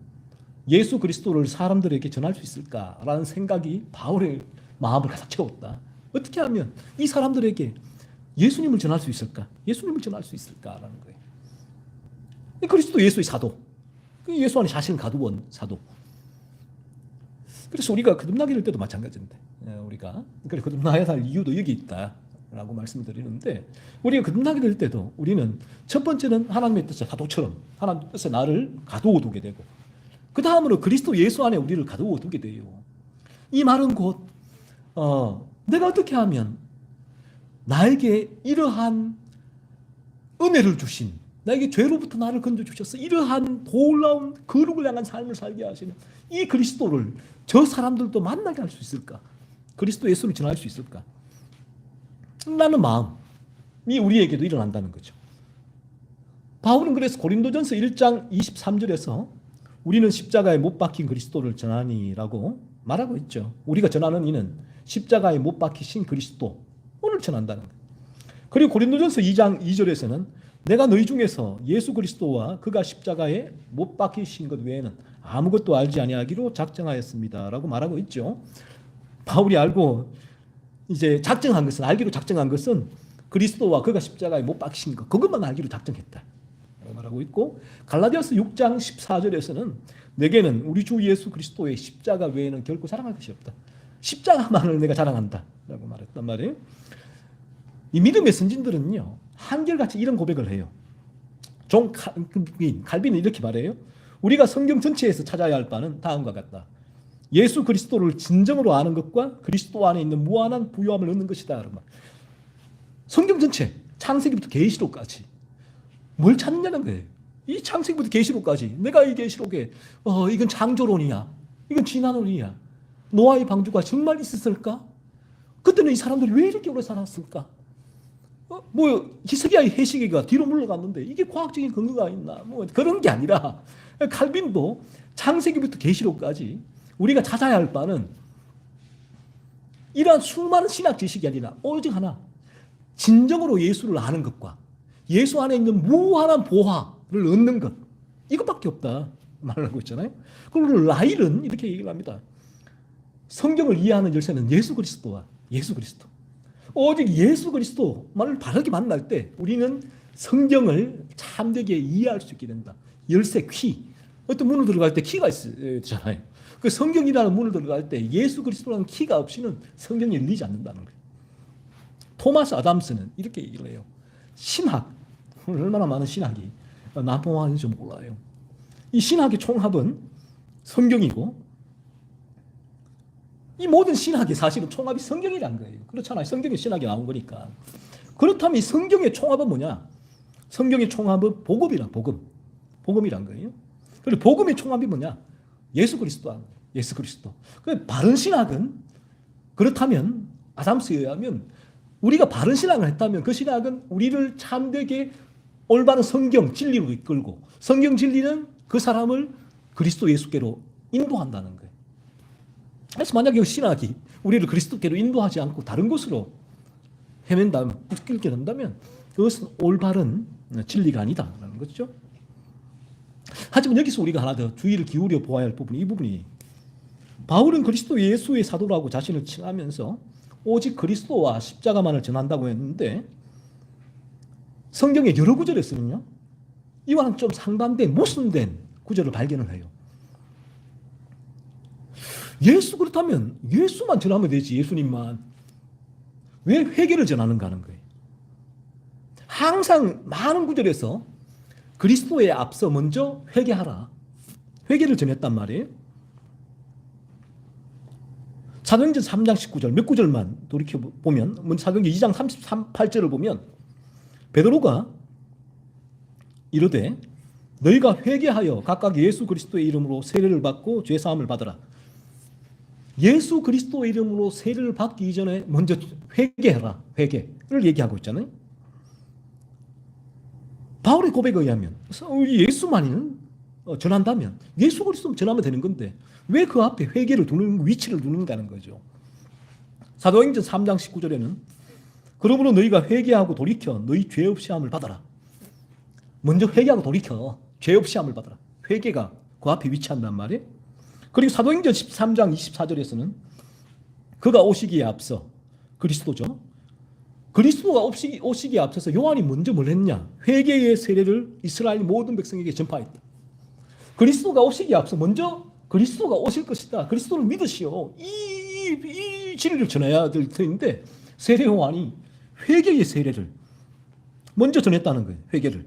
예수 그리스도를 사람들에게 전할 수 있을까라는 생각이 바울의 마음을 가득 채웠다. 어떻게 하면 이 사람들에게 예수님을 전할 수 있을까? 예수님을 전할 수 있을까라는 거예요. 그리스도 예수의 사도. 예수 안에 자신을 가두은 사도. 그래서 우리가 거듭나게 될 때도 마찬가지인데 우리가 거듭나야 할 이유도 여기 있다라고 말씀을 드리는데 우리가 거듭나게 될 때도 우리는 첫 번째는 하나님의 뜻에 사도처럼 하나님의 뜻에 나를 가두어 두게 되고 그 다음으로 그리스도 예수 안에 우리를 가두어 두게 돼요. 이 말은 곧 내가 어떻게 하면 나에게 이러한 은혜를 주신 나에게 죄로부터 나를 건져주셔서 이러한 놀라운 거룩을 향한 삶을 살게 하시는 이 그리스도를 저 사람들도 만나게 할 수 있을까? 그리스도 예수를 전할 수 있을까? 라는 마음이 우리에게도 일어난다는 거죠. 바울은 그래서 고린도전서 1장 23절에서 우리는 십자가에 못 박힌 그리스도를 전하니라고 말하고 있죠. 우리가 전하는 이는 십자가에 못 박히신 그리스도를 전한다는 거예요. 그리고 고린도전서 2장 2절에서는 내가 너희 중에서 예수 그리스도와 그가 십자가에 못 박히신 것 외에는 아무것도 알지 아니하기로 작정하였습니다라고 말하고 있죠. 바울이 알고 이제 알기로 작정한 것은 그리스도와 그가 십자가에 못 박히신 것 그것만 알기로 작정했다. 말하고 있고 갈라디아서 6장 14절에서는 내게는 우리 주 예수 그리스도의 십자가 외에는 결코 자랑할 것이 없다. 십자가만을 내가 자랑한다 라고 말했단 말이에요. 이 믿음의 선진들은요 한결같이 이런 고백을 해요. 존 칼빈은 이렇게 말해요. 우리가 성경 전체에서 찾아야 할 바는 다음과 같다. 예수 그리스도를 진정으로 아는 것과 그리스도 안에 있는 무한한 부요함을 얻는 것이다. 성경 전체 창세기부터 계시록까지 뭘 찾느냐는 거예요. 이 창세기부터 계시록까지 내가 이 계시록에 이건 창조론이야. 이건 진화론이야. 노아의 방주가 정말 있었을까? 그때는 이 사람들이 왜 이렇게 오래 살았을까? 히스기야의 해시계가 뒤로 물러갔는데 이게 과학적인 근거가 있나? 그런 게 아니라 칼빈도 창세기부터 계시록까지 우리가 찾아야 할 바는 이러한 수많은 신학 지식이 아니라 오직 하나 진정으로 예수를 아는 것과 예수 안에 있는 무한한 보화를 얻는 것 이것밖에 없다 말하고 있잖아요. 그리고 라일은 이렇게 얘기를 합니다. 성경을 이해하는 열쇠는 예수 그리스도와 예수 그리스도 오직 예수 그리스도만을 바르게 만날 때 우리는 성경을 참되게 이해할 수 있게 된다. 열쇠 키 어떤 문을 들어갈 때 키가 있잖아요. 그 성경이라는 문을 들어갈 때 예수 그리스도라는 키가 없이는 성경이 열리지 않는다는 거예요. 토마스 아담스는 이렇게 얘기를 해요. 신학 얼마나 많은 신학이 난무하는지 몰라요. 이 신학의 총합은 성경이고 이 모든 신학의 사실은 총합이 성경이란 거예요. 그렇잖아요. 성경에 신학이 나온 거니까. 그렇다면 이 성경의 총합은 뭐냐? 성경의 총합은 복음이란 거예요. 그리고 복음의 총합이 뭐냐? 예수 그리스도. 그 바른 신학은 그렇다면 아담스에 의하면 우리가 바른 신학을 했다면 그 신학은 우리를 참되게 올바른 성경 진리로 이끌고 성경 진리는 그 사람을 그리스도 예수께로 인도한다는 거예요. 그래서 만약에 신학이 우리를 그리스도께로 인도하지 않고 다른 곳으로 헤맨다면 웃길게 된다면 그것은 올바른 진리가 아니다라는 거죠. 하지만 여기서 우리가 하나 더 주의를 기울여 보아야 할 부분이 이 부분이 바울은 그리스도 예수의 사도라고 자신을 칭하면서 오직 그리스도와 십자가만을 전한다고 했는데 성경의 여러 구절에서는요 이와는 좀 상반된 모순된 구절을 발견을 해요. 예수 그렇다면 예수만 전하면 되지. 예수님만. 왜 회개를 전하는가 하는 거예요. 항상 많은 구절에서 그리스도에 앞서 먼저 회개하라. 회개를 전했단 말이에요. 사도행전 3장 19절 몇 구절만 돌이켜보면, 먼저 사도행전 2장 38절을 보면 베드로가 이르되 너희가 회개하여 각각 예수 그리스도의 이름으로 세례를 받고 죄사함을 받으라. 예수 그리스도의 이름으로 세례를 받기 이전에 먼저 회개하라. 회개를 얘기하고 있잖아요. 바울의 고백에 의하면 예수만이 전한다면 예수 그리스도 전하면 되는 건데 왜 그 앞에 회개를 두는, 위치를 두는가는 거죠. 사도행전 3장 19절에는 그러므로 너희가 회개하고 돌이켜 너희 죄 없이 함을 받아라. 먼저 회개하고 돌이켜 죄 없이 함을 받아라. 회개가 그 앞에 위치한단 말이에요. 그리고 사도행전 13장 24절에서는 그가 오시기에 앞서, 그리스도죠. 그리스도가 오시기에 앞서서 요한이 먼저 뭘 했냐? 회개의 세례를 이스라엘 모든 백성에게 전파했다. 그리스도가 오시기에 앞서 먼저 그리스도가 오실 것이다. 그리스도를 믿으시오. 이 진리를 전해야 될 터인데 세례 요한이 회개의 세례를 먼저 전했다는 거예요. 회개를.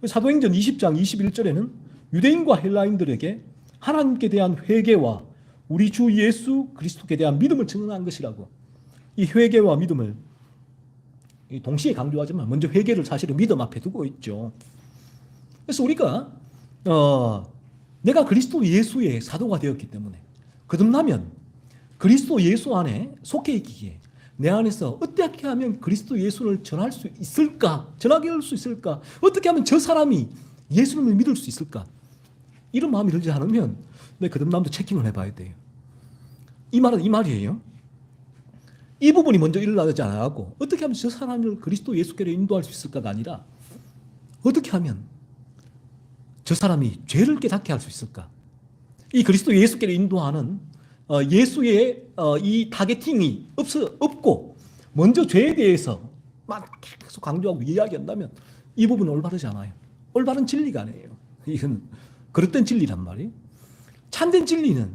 사도행전 20장 21절에는 유대인과 헬라인들에게 하나님께 대한 회개와 우리 주 예수 그리스도께 대한 믿음을 증언한 것이라고. 이 회개와 믿음을 동시에 강조하지만 먼저 회개를 사실은 믿음 앞에 두고 있죠. 그래서 우리가 내가 그리스도 예수의 사도가 되었기 때문에 거듭나면 그리스도 예수 안에 속해 있기에 내 안에서 어떻게 하면 그리스도 예수를 전할 수 있을까? 전하게 할 수 있을까? 어떻게 하면 저 사람이 예수님을 믿을 수 있을까? 이런 마음이 들지 않으면 내 거듭남도 체킹을 해봐야 돼요. 이 말은 이 말이에요. 이 부분이 먼저 일어나지 않아가고 어떻게 하면 저 사람을 그리스도 예수께로 인도할 수 있을까가 아니라 어떻게 하면 저 사람이 죄를 깨닫게 할 수 있을까? 이 그리스도 예수께로 인도하는 예수의 이 타겟팅이 없고 먼저 죄에 대해서 막 계속 강조하고 이야기한다면 이 부분은 올바르지 않아요. 올바른 진리가 아니에요. 이건 그릇된 진리란 말이에요. 참된 진리는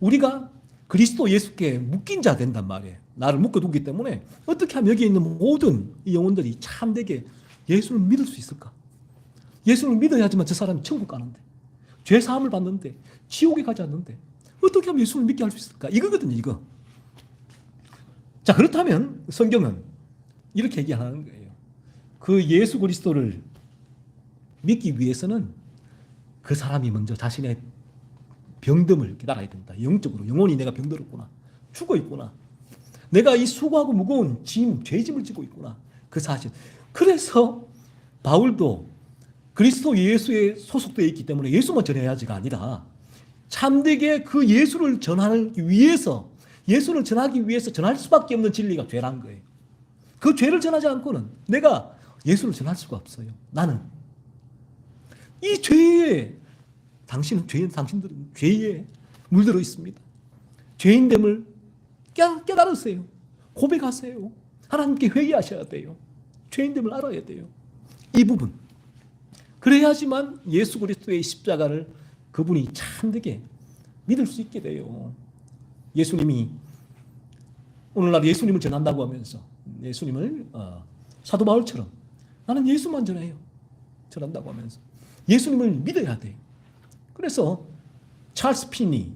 우리가 그리스도 예수께 묶인 자 된단 말이에요. 나를 묶어두기 때문에 어떻게 하면 여기 있는 모든 이 영혼들이 참되게 예수를 믿을 수 있을까? 예수를 믿어야지만 저 사람이 천국 가는데, 죄 사함을 받는데, 지옥에 가지 않는데 어떻게 하면 예수를 믿게 할 수 있을까? 이거거든요, 이거. 자, 그렇다면 성경은 이렇게 얘기하는 거예요. 그 예수 그리스도를 믿기 위해서는 그 사람이 먼저 자신의 병듦을 깨달아야 된다. 영적으로, 영혼이 내가 병들었구나, 죽어 있구나, 내가 이 수고하고 무거운 죄짐을 지고 있구나, 그 사실. 그래서 바울도 그리스도 예수에 소속되어 있기 때문에 예수만 전해야지가 아니라 참되게 그 예수를 전하기 위해서, 예수를 전하기 위해서 전할 수밖에 없는 진리가 죄란 거예요. 그 죄를 전하지 않고는 내가 예수를 전할 수가 없어요. 나는 이 죄에, 당신들은 죄에 물들어 있습니다. 죄인됨을 깨달으세요. 고백하세요. 하나님께 회개하셔야 돼요. 죄인됨을 알아야 돼요. 이 부분. 그래야지만 예수 그리스도의 십자가를 그분이 참되게 믿을 수 있게 돼요. 예수님이 오늘날 예수님을 전한다고 하면서 예수님을 사도 바울처럼 나는 예수만 전해요. 전한다고 하면서 예수님을 믿어야 돼요. 그래서 찰스 피니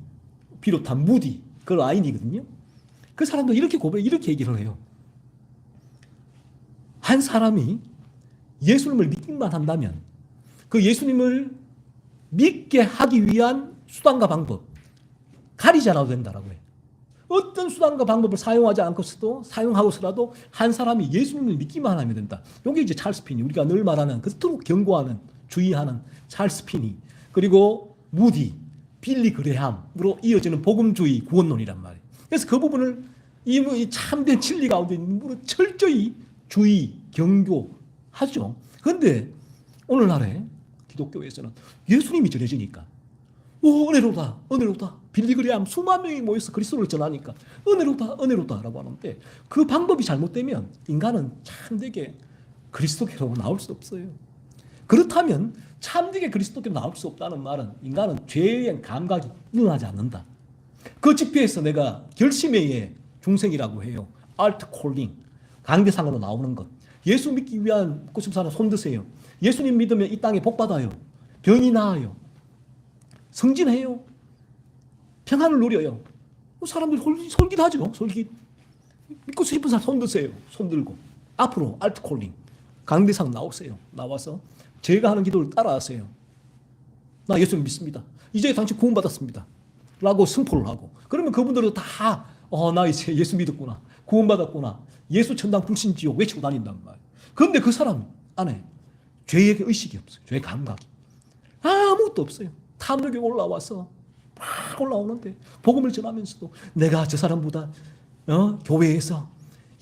비롯한 무디, 그 라인이거든요. 그 사람도 이렇게 얘기를 해요. 한 사람이 예수님을 믿기만 한다면 그 예수님을 믿게 하기 위한 수단과 방법 가리지 않아도 된다라고 해요. 어떤 수단과 방법을 사용하고서라도 한 사람이 예수님을 믿기만 하면 된다. 이게 이제 찰스 피니, 우리가 늘 말하는, 그토록 경고하는, 주의하는 찰스 피니, 그리고 무디, 빌리 그레함으로 이어지는 복음주의 구원론이란 말이에요. 그래서 그 부분을 이 참된 진리 가운데 있는 부분을 철저히 주의, 경고하죠. 그런데 오늘날에 기독교에서는 예수님이 전해지니까 은혜로다 빌리그레함 수만 명이 모여서 그리스도를 전하니까 은혜로다라고 하는데 그 방법이 잘못되면 인간은 참되게 그리스도께로 나올 수 없어요. 그렇다면 참되게 그리스도께로 나올 수 없다는 말은 인간은 죄의 감각이 일어나지 않는다. 그 집회에서 내가 결심의 중생이라고 해요. 알트 콜링, 강대상으로 나오는 것. 예수 믿기 위한 묻고 싶은 사람 손 드세요. 예수님 믿으면 이 땅에 복 받아요. 병이 나아요. 승진해요. 평안을 누려요. 사람들이 솔깃하죠. 솔깃. 믿고 싶은 사람 손 드세요. 손 들고. 앞으로 알트 콜링, 강대상 나오세요. 나와서 제가 하는 기도를 따라하세요. 나 예수님 믿습니다. 이제 당신 구원받았습니다. 라고 승포를 하고. 그러면 그분들은 다 나 이제 예수 믿었구나. 구원받았구나. 예수 천당 불신지옥 외치고 다닌단 말이에요. 그런데 그 사람 안에 죄의 의식이 없어요. 죄의 감각이. 아무것도 없어요. 탐욕이 올라와서 막 올라오는데 복음을 전하면서도 내가 저 사람보다 교회에서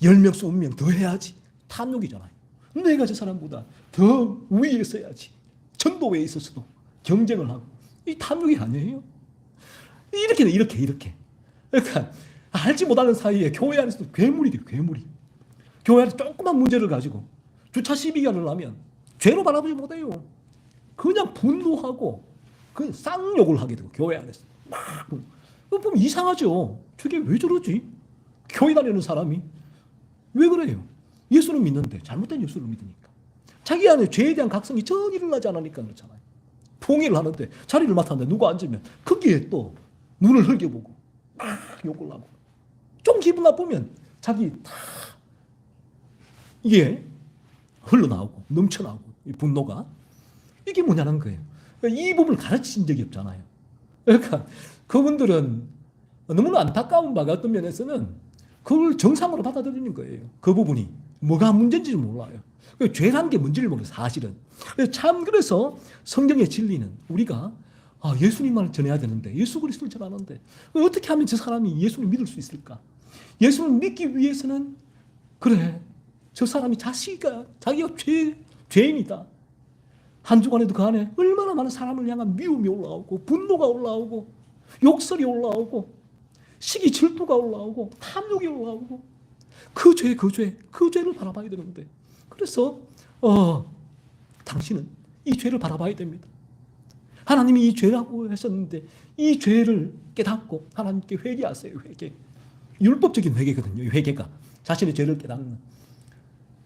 10명, 20명 더 해야지. 탐욕이잖아요. 내가 저 사람보다 더 위에 있어야지. 전도회에 있어서도 경쟁을 하고. 이 탐욕이 아니에요. 이렇게. 그러니까 알지 못하는 사이에 교회 안에서도 괴물이 돼요. 괴물이. 교회 안에서 조그만 문제를 가지고 주차 시비가 일어나면 죄로 바라보지 못해요. 그냥 분노하고 그냥 쌍욕을 하게 되고 교회 안에서 막 보면 이상하죠. 저게 왜 저러지? 교회 다니는 사람이 왜 그래요? 예수를 믿는데 잘못된 예수를 믿으니까 자기 안에 죄에 대한 각성이 전혀 일어나지 않으니까 그렇잖아요. 통일을 하는데 자리를 맡았는데 누가 앉으면 거기에 또 눈을 흘겨보고 막 욕을 하고 좀 기분 나쁘면 자기 다 이게 흘러나오고 넘쳐나오고 이 분노가 이게 뭐냐는 거예요. 이 부분을 가르친 적이 없잖아요. 그러니까 그분들은 너무나 안타까운 바가 어떤 면에서는 그걸 정상으로 받아들이는 거예요. 그 부분이 뭐가 문제인지 몰라요. 죄란 게 뭔지를 모르요 사실은. 참 그래서 성경의 진리는 우리가 예수님만을 전해야 되는데 예수 그리스도를 전하는데 어떻게 하면 저 사람이 예수를 믿을 수 있을까? 예수를 믿기 위해서는 그래 저 사람이 자기가 죄인이다. 한 주간에도 그 안에 얼마나 많은 사람을 향한 미움이 올라오고 분노가 올라오고 욕설이 올라오고 시기 질투가 올라오고 탐욕이 올라오고 그 죄를 바라봐야 되는데 그래서 당신은 이 죄를 바라봐야 됩니다. 하나님이 이 죄라고 하셨는데 이 죄를 깨닫고 하나님께 회개하세요. 회개. 율법적인 회개거든요. 이 회개가 자신의 죄를 깨닫는.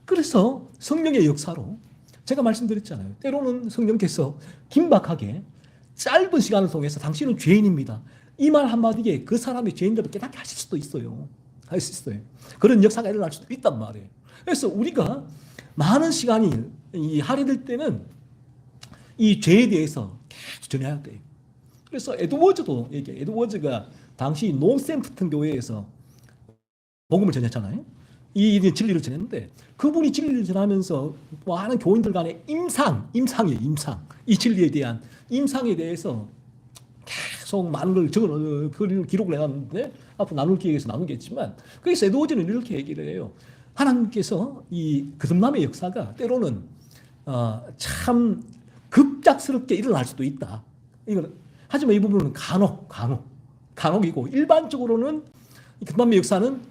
그래서 성령의 역사로 제가 말씀드렸잖아요. 때로는 성령께서 긴박하게 짧은 시간을 통해서 당신은 죄인입니다. 이 말 한마디에 그 사람의 죄인들을 깨닫게 하실 수도 있어요. 할 수 있어요. 그런 역사가 일어날 수도 있단 말이에요. 그래서 우리가 많은 시간이 할애될 때는 이 죄에 대해서 계속 전해야 돼요. 그래서 에드워즈도 얘기해요. 에드워즈가 당시 노샘프튼 교회에서 복음을 전했잖아요. 이 진리를 전했는데 그분이 진리를 전하면서 많은 교인들 간의 임상이에요. 임상. 이 진리에 대한 임상에 대해서 계속 많은 걸 기록을 해놨는데 앞으로 나눌 기회에서 나누겠지만 그래서 에드워즈는 이렇게 얘기를 해요. 하나님께서 이 거듭남의 역사가 때로는 참 급작스럽게 일어날 수도 있다. 하지만 이 부분은 간혹이고 일반적으로는 거듭남의 역사는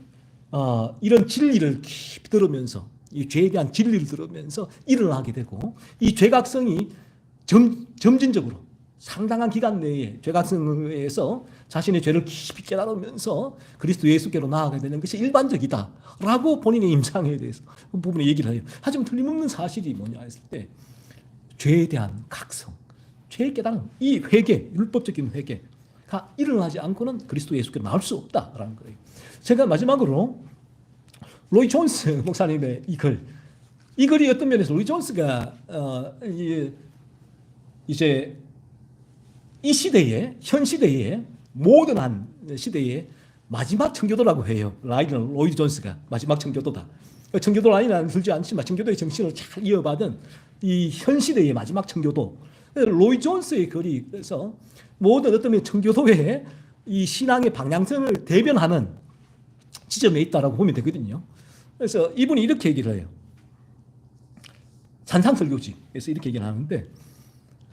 이런 진리를 깊이 들으면서 이 죄에 대한 진리를 들으면서 일어나게 되고 이 죄각성이 점진적으로 상당한 기간 내에 죄각성에서 자신의 죄를 깊이 깨달으면서 그리스도 예수께로 나아가게 되는 것이 일반적이다라고 본인의 임상에 대해서 그 부분에 얘기를 해요. 하지만 틀림없는 사실이 뭐냐 했을 때 죄에 대한 각성, 죄의 깨달음, 이 회개, 율법적인 회개가 일어나지 않고는 그리스도 예수께로 나올 수 없다라는 거예요. 제가 마지막으로 로이 존스 목사님의 이 글이 어떤 면에서 로이 존스가 이제 이 시대에 현 시대에 모던한 시대의 마지막 청교도라고 해요. 로이 존스가 마지막 청교도다. 청교도 라인은 들지 않지만 청교도의 정신을 잘 이어받은 이 현 시대의 마지막 청교도. 로이 존스의 글이 그래서 모든 어떤 청교도의 이 신앙의 방향성을 대변하는 지점에 있다라고 보면 되거든요. 그래서 이분이 이렇게 얘기를 해요. 산상설교지에서 이렇게 얘기를 하는데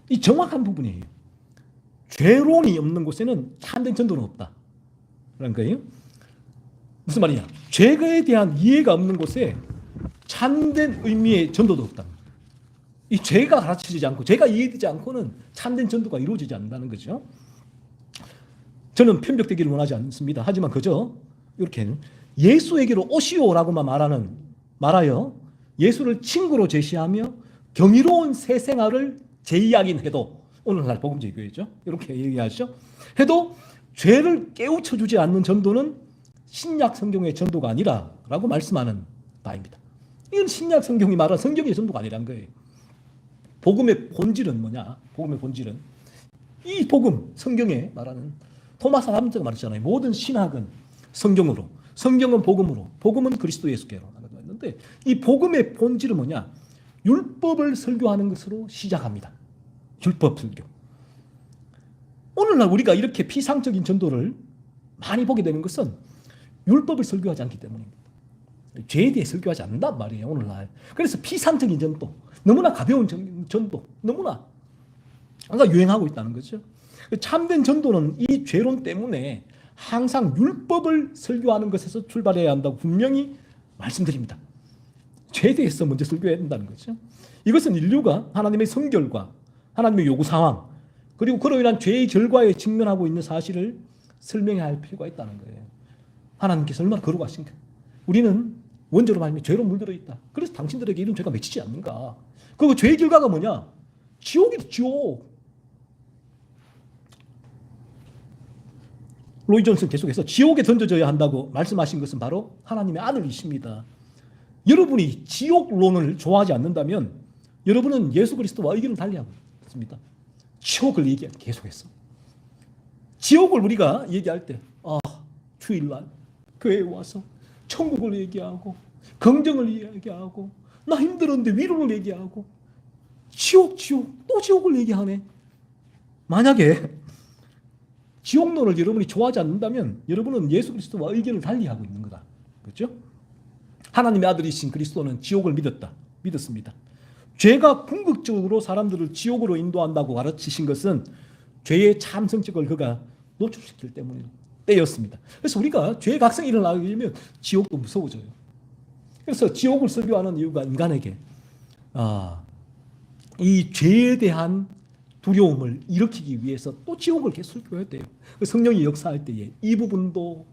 이 정확한 부분이에요. 죄론이 없는 곳에는 참된 전도는 없다. 그런 거예요. 무슨 말이냐? 죄에 대한 이해가 없는 곳에 참된 의미의 전도도 없다. 이 죄가 가르쳐지지 않고 죄가 이해되지 않고는 참된 전도가 이루어지지 않는다는 거죠. 저는 편벽되기를 원하지 않습니다. 하지만 그저 이렇게 예수에게로 오시오라고만 말하여 예수를 친구로 제시하며 경이로운 새 생활을 제이야기해도 오늘날 복음주의 교회죠. 이렇게 얘기하죠. 해도 죄를 깨우쳐 주지 않는 전도는 신약 성경의 전도가 아니라라고 말씀하는 바입니다. 이건 신약 성경이 말하는 성경의 전도가 아니란 거예요. 복음의 본질은 뭐냐? 복음의 본질은 이 복음, 성경에 말하는 토마스 함자가 말했잖아요. 모든 신학은 성경으로, 성경은 복음으로, 복음은 그리스도 예수께로 했는데 이 복음의 본질은 뭐냐? 율법을 설교하는 것으로 시작합니다. 율법 설교. 오늘날 우리가 이렇게 피상적인 전도를 많이 보게 되는 것은 율법을 설교하지 않기 때문입니다. 죄에 대해 설교하지 않는단 말이에요, 오늘날. 그래서 피상적인 전도, 너무나 가벼운 전도, 너무나 유행하고 있다는 거죠. 참된 전도는 이 죄론 때문에 항상 율법을 설교하는 것에서 출발해야 한다고 분명히 말씀드립니다. 죄에 대해서 먼저 설교해야 된다는 거죠. 이것은 인류가 하나님의 성결과 하나님의 요구 상황, 그리고 그로 인한 죄의 결과에 직면하고 있는 사실을 설명해야 할 필요가 있다는 거예요. 하나님께서 얼마나 거룩하신가. 우리는 원죄로 말하면 죄로 물들어 있다. 그래서 당신들에게 이런 죄가 맺히지 않는가. 그 죄의 결과가 뭐냐? 지옥이다, 지옥. 로이 존슨 계속해서 지옥에 던져져야 한다고 말씀하신 것은 바로 하나님의 아들이십니다. 여러분이 지옥론을 좋아하지 않는다면 여러분은 예수 그리스도와 의견을 달리하고 있습니다. 지옥을 얘기하는 계속해서. 지옥을 우리가 얘기할 때 주일날 교회에 와서 천국을 얘기하고 긍정을 얘기하고 나 힘들었는데 위로를 얘기하고 지옥 또 지옥을 얘기하네. 만약에 지옥론을 여러분이 좋아하지 않는다면 여러분은 예수 그리스도와 의견을 달리하고 있는 거다. 그렇죠? 하나님의 아들이신 그리스도는 지옥을 믿었습니다. 죄가 궁극적으로 사람들을 지옥으로 인도한다고 가르치신 것은 죄의 참 성격을 그가 노출시킬 때였습니다. 그래서 우리가 죄의 각성이 일어나게 되면 지옥도 무서워져요. 그래서 지옥을 설교하는 이유가 인간에게 이 죄에 대한 두려움을 일으키기 위해서 또 지옥을 계속 설교해야 돼요. 성령이 역사할 때에 이 부분도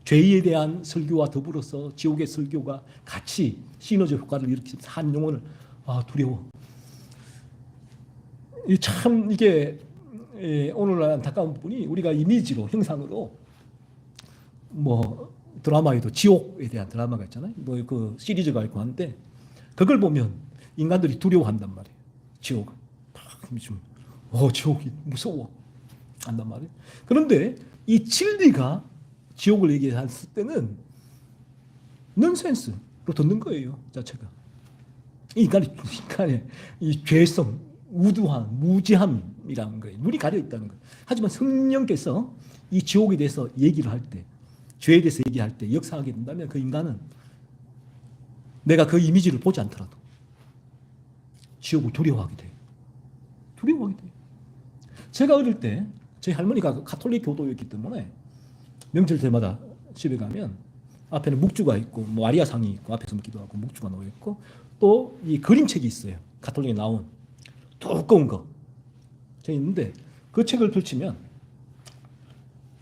죄에 대한 설교와 더불어서 지옥의 설교가 같이 시너지 효과를 일으키면서 한 영혼을 두려워. 참 이게 오늘날 안타까운 부분이 우리가 이미지로 형상으로 드라마에도 지옥에 대한 드라마가 있잖아요. 그 시리즈가 있고 한데 그걸 보면 인간들이 두려워한단 말이에요. 지옥. 지옥이 무서워 한단 말이에요. 그런데 이 진리가 지옥을 얘기했을 때는 넌센스로 듣는 거예요, 자체가. 인간의 이 죄성, 우두함, 무지함이라는 거예요. 눈이 가려 있다는 거예요. 하지만 성령께서 이 지옥에 대해서 얘기를 할 때, 죄에 대해서 얘기할 때 역사하게 된다면 그 인간은 내가 그 이미지를 보지 않더라도 지옥을 두려워하게 돼요. 두려워하게 돼요. 제가 어릴 때 저희 할머니가 가톨릭 교도였기 때문에 명절 때마다 집에 가면 앞에는 묵주가 있고 마리아상이 있고 앞에서 기도하고 묵주가 놓여 있고 또 이 그림책이 있어요. 가톨릭에 나온 두꺼운 거. 저 있는데 그 책을 펼치면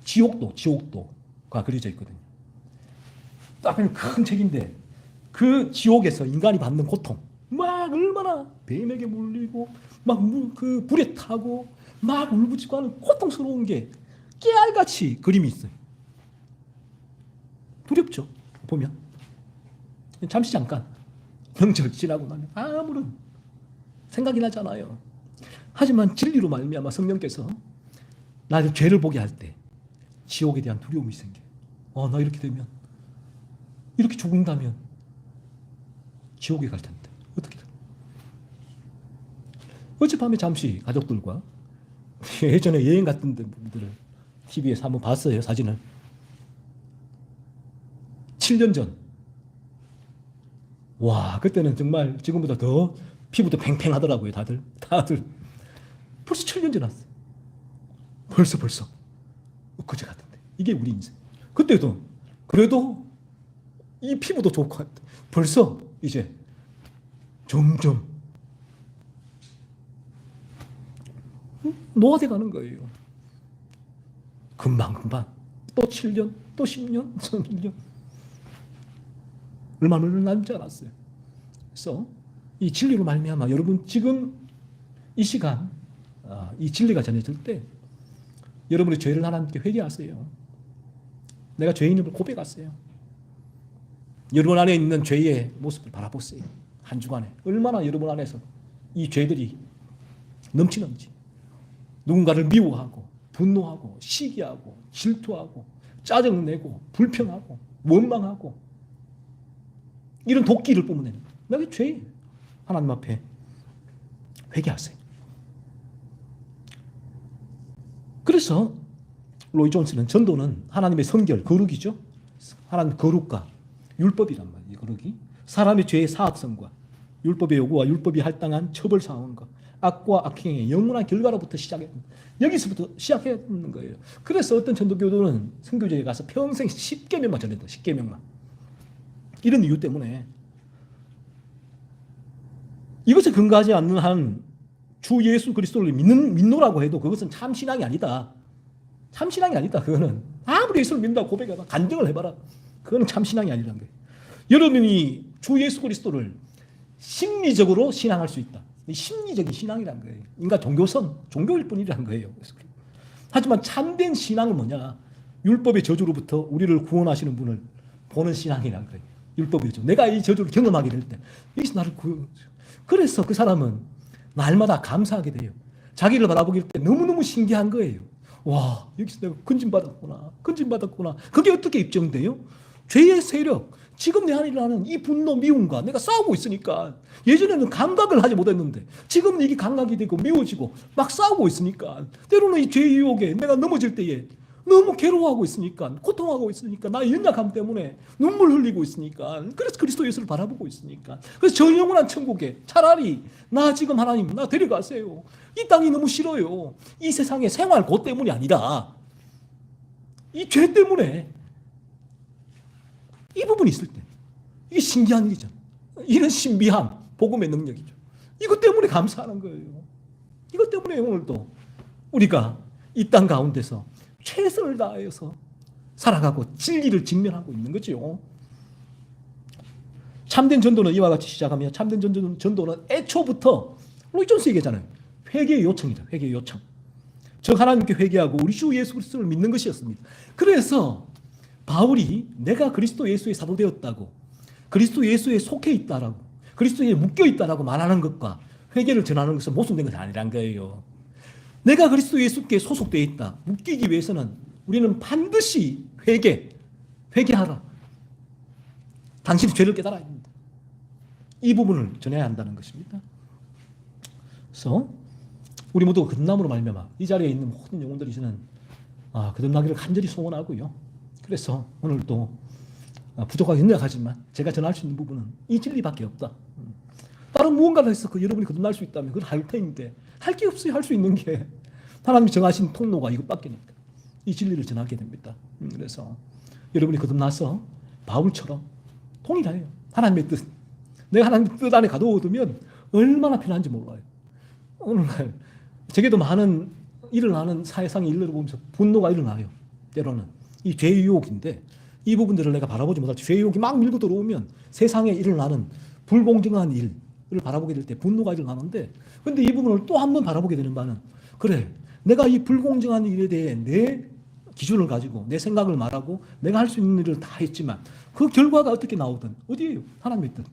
지옥도가 그려져 있거든요. 앞에는 큰 책인데 그 지옥에서 인간이 받는 고통, 막 얼마나 뱀에게 물리고 막 그 불에 타고 막 울부짖고 하는 고통스러운 게 깨알같이 그림이 있어요. 두렵죠, 보면. 잠시 잠깐 명절 지나고 나면 아무런 생각이 나지 않아요. 하지만 진리로 말미암아 성령께서 나를 죄를 보게 할 때 지옥에 대한 두려움이 생겨요. 나 이렇게 되면, 이렇게 죽는다면 지옥에 갈 텐데 어떻게 돼? 어젯밤에 잠시 가족들과 예전에 여행 갔던 분들을 TV에서 한번 봤어요, 사진을. 7년 전. 와, 그때는 정말 지금보다 더 피부도 팽팽하더라고요, 다들. 벌써 7년 지났어요. 벌써. 엊그제 같은데. 이게 우리 인생. 그때도, 그래도 이 피부도 좋을 것 같아. 벌써 이제 점점 노화돼 가는 거예요. 금방 또 7년, 또 10년, 또 1년 얼마나 남지 않았어요. 그래서 이 진리로 말미암아 여러분 지금 이 시간 이 진리가 전해질 때 여러분의 죄를 하나님께 회개하세요. 내가 죄인임을 고백하세요. 여러분 안에 있는 죄의 모습을 바라보세요. 한 주간에 얼마나 여러분 안에서 이 죄들이 넘치는지, 누군가를 미워하고 분노하고 시기하고 질투하고 짜증내고 불평하고 원망하고 이런 도끼를 뿜어내는 내가 죄인. 하나님 앞에 회개하세요. 그래서 로이 존스는 전도는 하나님의 선결, 거룩이죠. 하나님 거룩과 율법이란 말이에요. 거룩이 사람의 죄의 사악성과 율법의 요구와 율법이 할당한 처벌 상황과 악과 악행의 영원한 결과로부터 여기서부터 시작해야 되는 거예요. 그래서 어떤 전도교도는 선교지에 가서 평생 10계명만 전했다. 10계명만. 이런 이유 때문에 이것에 근거하지 않는 한 주 예수 그리스도를 믿노라고 해도 그것은 참 신앙이 아니다. 참 신앙이 아니다. 그거는 아무리 예수를 믿는다고 고백해봐. 간증을 해봐라. 그거는 참 신앙이 아니라는 거예요. 여러분이 주 예수 그리스도를 심리적으로 신앙할 수 있다. 심리적인 신앙이라는 거예요. 인간 종교일 뿐이라는 거예요. 하지만 참된 신앙은 뭐냐? 율법의 저주로부터 우리를 구원하시는 분을 보는 신앙이라는 거예요. 율법의 저주. 내가 이 저주를 경험하게 될 때, 여기서 나를 그래서 그 사람은 날마다 감사하게 돼요. 자기를 바라보길 때 너무너무 신기한 거예요. 와, 여기서 내가 건진받았구나. 그게 어떻게 입증돼요? 죄의 세력, 지금 내 안에 일어나는 이 분노, 미움과 내가 싸우고 있으니까 예전에는 감각을 하지 못했는데 지금은 이게 감각이 되고 미워지고 막 싸우고 있으니까 때로는 이 죄의 유혹에 내가 넘어질 때에 너무 괴로워하고 있으니까 고통하고 있으니까 나의 연약함 때문에 눈물 흘리고 있으니까 그래서 그리스도 예수를 바라보고 있으니까 그래서 저 영원한 천국에 차라리 나 지금 하나님 나 데려가세요. 이 땅이 너무 싫어요. 이 세상의 생활 그 때문이 아니라 이 죄 때문에 이 부분이 있을 때 이게 신기한 일이죠. 이런 신비함 복음의 능력이죠. 이것 때문에 감사하는 거예요. 이것 때문에 오늘도 우리가 이 땅 가운데서 최선을 다해서 살아가고 진리를 직면하고 있는 거죠. 참된 전도는 이와 같이 시작하며 참된 전도는 애초부터 로이 존스 얘기잖아요. 회개의 요청이다. 회개의 요청. 즉 하나님께 회개하고 우리 주 예수 그리스도를 믿는 것이었습니다. 그래서 바울이 내가 그리스도 예수의 사도 되었다고 그리스도 예수에 속해 있다라고 그리스도에 묶여 있다라고 말하는 것과 회개를 전하는 것은 모순된 것이 아니란 거예요. 내가 그리스도 예수께 소속되어 있다. 묶이기 위해서는 우리는 반드시 회개하라. 당신의 죄를 깨달아야 합니다. 이 부분을 전해야 한다는 것입니다. 그래서 우리 모두 거듭남으로 말미암아 이 자리에 있는 모든 영혼들이 저는 거듭나기를 간절히 소원하고요. 그래서 오늘도 부족하게 연약하지만 제가 전할 수 있는 부분은 이 진리밖에 없다. 다른 무언가를 해서 여러분이 거듭날 수 있다면 그걸 할 테인데 할 게 없어요. 할 수 있는 게 하나님이 정하신 통로가 이것밖에니까 이 진리를 전하게 됩니다. 그래서 여러분이 거듭나서 바울처럼 통일해요. 하나님의 뜻. 내가 하나님의 뜻 안에 가둬두면 얼마나 편한지 몰라요. 오늘날 제게도 많은 일어나는 사회상의 일들을 보면서 분노가 일어나요. 때로는 이 죄의 유혹인데 이 부분들을 내가 바라보지 못할 때 죄의 유혹이 막 밀고 들어오면 세상에 일어나는 불공정한 일을 바라보게 될 때 분노가 일어나는데 근데 이 부분을 또 한 번 바라보게 되는 바는 그래 내가 이 불공정한 일에 대해 내 기준을 가지고 내 생각을 말하고 내가 할 수 있는 일을 다 했지만 그 결과가 어떻게 나오든 어디에요? 하나님의 뜻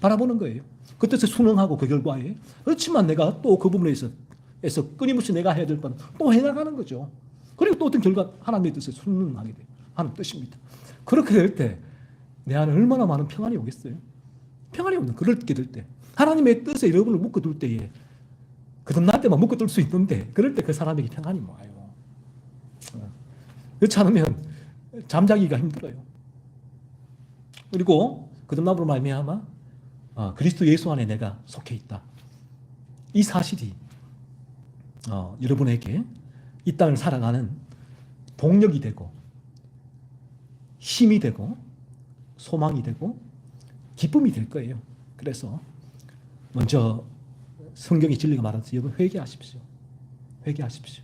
바라보는 거예요. 그 뜻에 순응하고 그 결과에 그렇지만 내가 또 그 부분에 있어서 끊임없이 내가 해야 될 바는 또 해나가는 거죠. 그리고 또 어떤 결과 하나님의 뜻에 순응하게 돼요. 하나님 뜻입니다. 그렇게 될 때 내 안에 얼마나 많은 평안이 오겠어요. 평안이 없는 그렇게 될 때 하나님의 뜻에 여러분을 묶어둘 때에 거듭날 때만 묶어둘 수 있는데 그럴 때 그 사람에게 평안이 와요. 그렇지 않으면 잠자기가 힘들어요. 그리고 거듭남으로 말미암아 그리스도 예수 안에 내가 속해 있다. 이 사실이 여러분에게 이 땅을 살아가는 동력이 되고 힘이 되고 소망이 되고 기쁨이 될 거예요. 그래서 먼저 성경의 진리가 말하듯이 여러분 회개하십시오. 회개하십시오.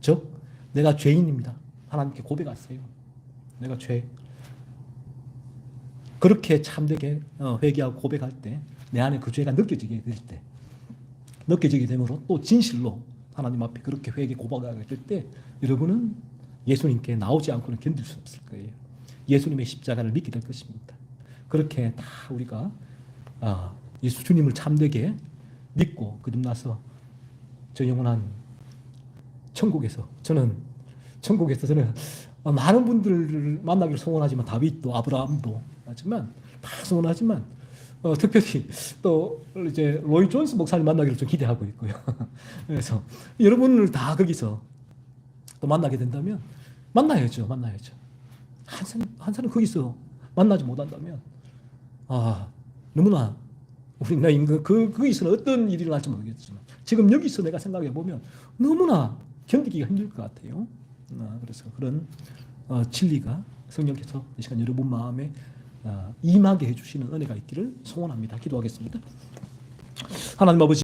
즉 내가 죄인입니다. 하나님께 고백하세요. 내가 죄. 그렇게 참되게 회개하고 고백할 때 내 안에 그 죄가 느껴지게 될 때, 느껴지게 되므로 또 진실로 하나님 앞에 그렇게 회개 고백하게 될 때 여러분은 예수님께 나오지 않고는 견딜 수 없을 거예요. 예수님의 십자가를 믿게 될 것입니다. 그렇게 다 우리가 예수 주님을 참되게 믿고 거듭나서 저 영원한 천국에서 저는 많은 분들을 만나기를 소원하지만 다윗도 아브라함도 하지만 다 소원하지만 특별히 또 이제 로이 존스 목사님 만나기를 좀 기대하고 있고요. 그래서 여러분을 다 거기서 또 만나게 된다면 만나야죠. 한 사람 거기서 만나지 못한다면 너무나 우리 인간 거기서는 어떤 일이 일어날지 모르겠지만 지금 여기서 내가 생각해 보면 너무나 견디기가 힘들 것 같아요. 그래서 그런 진리가 성령께서 이 시간 여러분 마음에 임하게 해주시는 은혜가 있기를 소원합니다. 기도하겠습니다. 하나님 아버지,